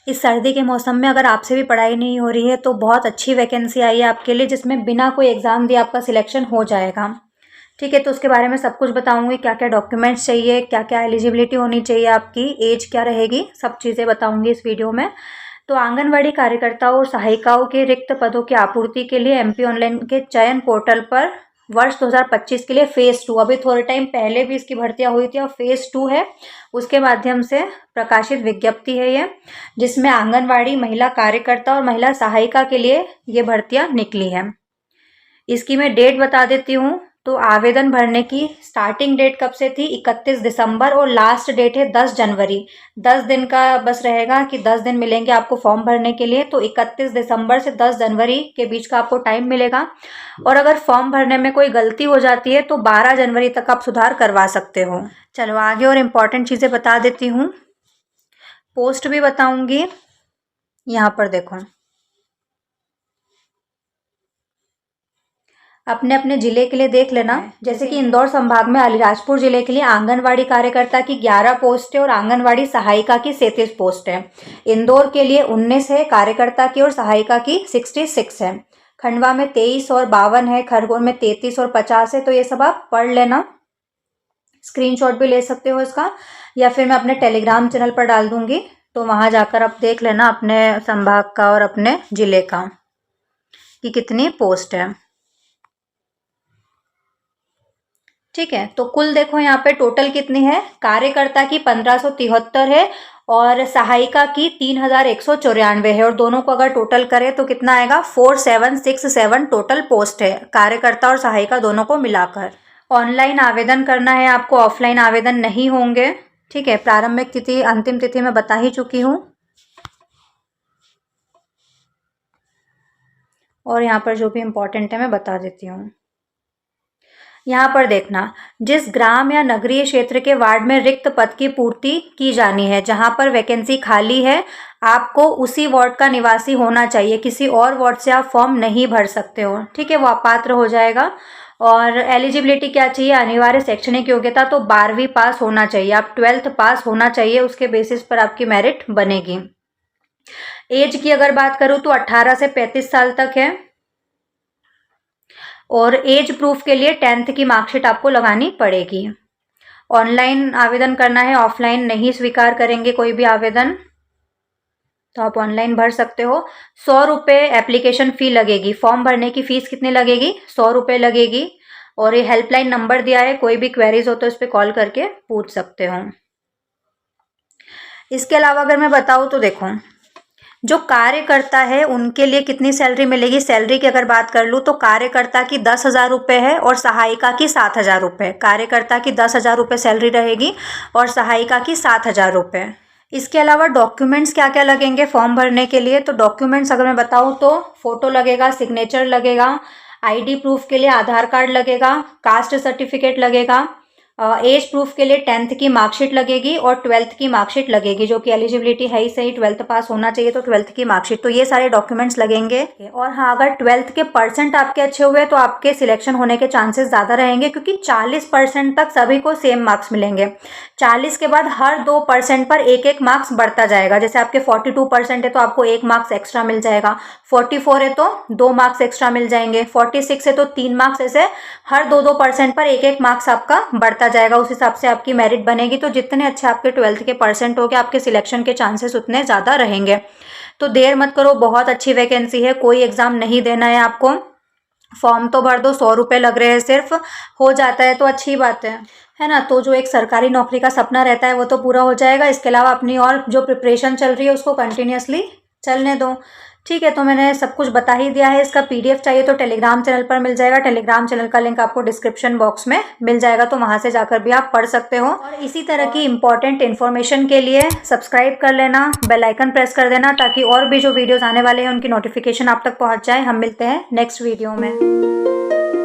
इस सर्दी के मौसम में अगर आपसे भी पढ़ाई नहीं हो रही है तो बहुत अच्छी वैकेंसी आई है आपके लिए, जिसमें बिना कोई एग्ज़ाम दिए आपका सिलेक्शन हो जाएगा। ठीक है, तो उसके बारे में सब कुछ बताऊंगी, क्या क्या डॉक्यूमेंट्स चाहिए, क्या क्या एलिजिबिलिटी होनी चाहिए, आपकी एज क्या रहेगी, सब चीज़ें बताऊंगी इस वीडियो में। तो आंगनवाड़ी कार्यकर्ताओं और सहायिकाओं के रिक्त पदों की आपूर्ति के लिए एमपी ऑनलाइन के चयन पोर्टल पर वर्ष 2025 के लिए फेज़ 2, अभी थोड़े टाइम पहले भी इसकी भर्तियां हुई थी और फेज़ 2 है, उसके माध्यम से प्रकाशित विज्ञप्ति है ये, जिसमें आंगनवाड़ी महिला कार्यकर्ता और महिला सहायिका के लिए ये भर्तियां निकली है। इसकी मैं डेट बता देती हूँ। तो आवेदन भरने की स्टार्टिंग डेट कब से थी? 31 दिसंबर, और लास्ट डेट है 10 जनवरी। 10 दिन का बस रहेगा कि 10 दिन मिलेंगे आपको फॉर्म भरने के लिए। तो 31 दिसंबर से 10 जनवरी के बीच का आपको टाइम मिलेगा। और अगर फॉर्म भरने में कोई गलती हो जाती है तो 12 जनवरी तक आप सुधार करवा सकते हो। चलो आगे और इम्पॉर्टेंट चीज़ें बता देती हूँ, पोस्ट भी बताऊँगी। यहाँ पर देखो, अपने अपने जिले के लिए देख लेना। जैसे कि इंदौर संभाग में अलीराजपुर जिले के लिए आंगनवाड़ी कार्यकर्ता की 11 पोस्ट है और आंगनवाड़ी सहायिका की 37 पोस्ट है। इंदौर के लिए 19 है कार्यकर्ता की और सहायिका की 66 है। खंडवा में 23 और 52 है। खरगोन में 33 और 50 है। तो ये सब आप पढ़ लेना, स्क्रीनशॉट भी ले सकते हो इसका, या फिर मैं अपने टेलीग्राम चैनल पर डाल दूंगी, तो वहाँ जाकर आप देख लेना अपने संभाग का और अपने जिले का कि कितनी पोस्ट है। ठीक है, तो कुल देखो यहाँ पे टोटल कितनी है। कार्यकर्ता की 1573 है और सहायिका की 3194 है, और दोनों को अगर टोटल करें तो कितना आएगा? 4767 टोटल पोस्ट है, कार्यकर्ता और सहायिका दोनों को मिलाकर। ऑनलाइन आवेदन करना है आपको, ऑफलाइन आवेदन नहीं होंगे। ठीक है, प्रारंभिक तिथि अंतिम तिथि मैं बता ही चुकी हूँ। और यहाँ पर जो भी इम्पोर्टेंट है मैं बता देती हूँ। यहाँ पर देखना, जिस ग्राम या नगरीय क्षेत्र के वार्ड में रिक्त पद की पूर्ति की जानी है, जहाँ पर वैकेंसी खाली है, आपको उसी वार्ड का निवासी होना चाहिए। किसी और वार्ड से आप फॉर्म नहीं भर सकते हो। ठीक है, वो अपात्र हो जाएगा। और एलिजिबिलिटी क्या चाहिए? अनिवार्य शैक्षणिक योग्यता तो 12वीं पास होना चाहिए, आप 12th पास होना चाहिए, उसके बेसिस पर आपकी मेरिट बनेगी। एज की अगर बात करूँ तो 18 से 35 साल तक है। और एज प्रूफ के लिए 10th की मार्कशीट आपको लगानी पड़ेगी। ऑनलाइन आवेदन करना है, ऑफलाइन नहीं स्वीकार करेंगे कोई भी आवेदन, तो आप ऑनलाइन भर सकते हो। 100 रुपये एप्लीकेशन फ़ी लगेगी। फॉर्म भरने की फ़ीस कितनी लगेगी? 100 रुपये लगेगी। और ये हेल्पलाइन नंबर दिया है, कोई भी क्वेरीज हो तो इस पर कॉल करके पूछ सकते हो। इसके अलावा अगर मैं बताऊँ तो देखो, जो कार्यकर्ता है उनके लिए कितनी सैलरी मिलेगी। सैलरी की अगर बात कर लूँ तो कार्यकर्ता की 10,000 रुपये है और सहायिका की 7,000 रुपये। कार्यकर्ता की 10,000 रुपये सैलरी रहेगी और सहायिका की 7,000 रुपये। इसके अलावा डॉक्यूमेंट्स क्या क्या लगेंगे फॉर्म भरने के लिए? तो डॉक्यूमेंट्स अगर मैं बताऊँ तो फोटो लगेगा, सिग्नेचर लगेगा, आईडी प्रूफ के लिए आधार कार्ड लगेगा, कास्ट सर्टिफिकेट लगेगा, एज प्रूफ के लिए 10th की मार्कशीट लगेगी और 12th की मार्कशीट लगेगी, जो कि एलिजिबिलिटी है ही सही, 12th पास होना चाहिए, तो 12th की मार्कशीट। तो ये सारे डॉक्यूमेंट्स लगेंगे। और हाँ, अगर 12th के परसेंट आपके अच्छे हुए तो आपके सिलेक्शन होने के चांसेस ज़्यादा रहेंगे, क्योंकि 40% तक सभी को सेम मार्क्स मिलेंगे। 40 के बाद हर 2% पर एक एक मार्क्स बढ़ता जाएगा। जैसे आपके 42% है तो आपको 1 मार्क्स एक्स्ट्रा मिल जाएगा, 44 है तो 2 मार्क्स एक्स्ट्रा मिल जाएंगे, 46 है तो 3 मार्क्स, ऐसे हर 2% पर एक एक मार्क्स आपका बढ़ता जाएगा। उस हिसाब से आपकी मेरिट बनेगी। तो जितने अच्छे आपके 12th के परसेंट होंगे, आपके सिलेक्शन के चांसेस उतने ज़्यादा रहेंगे। तो देर मत करो, बहुत अच्छी वैकेंसी है, कोई एग्ज़ाम नहीं देना है आपको, फॉर्म तो भर दो, 100 रुपये लग रहे हैं सिर्फ, हो जाता है तो अच्छी बात है ना। तो जो एक सरकारी नौकरी का सपना रहता है वो तो पूरा हो जाएगा। इसके अलावा अपनी और जो प्रिपरेशन चल रही है उसको कंटिन्यूसली चलने दो। ठीक है, तो मैंने सब कुछ बता ही दिया है। इसका PDF चाहिए तो टेलीग्राम चैनल पर मिल जाएगा। टेलीग्राम चैनल का लिंक आपको डिस्क्रिप्शन बॉक्स में मिल जाएगा, तो वहाँ से जाकर भी आप पढ़ सकते हो। और इसी तरह की इंपॉर्टेंट इन्फॉर्मेशन के लिए सब्सक्राइब कर लेना, बेल आइकन प्रेस कर देना, ताकि और भी जो वीडियोज़ आने वाले हैं उनकी नोटिफिकेशन आप तक पहुँच जाए। हम मिलते हैं नेक्स्ट वीडियो में।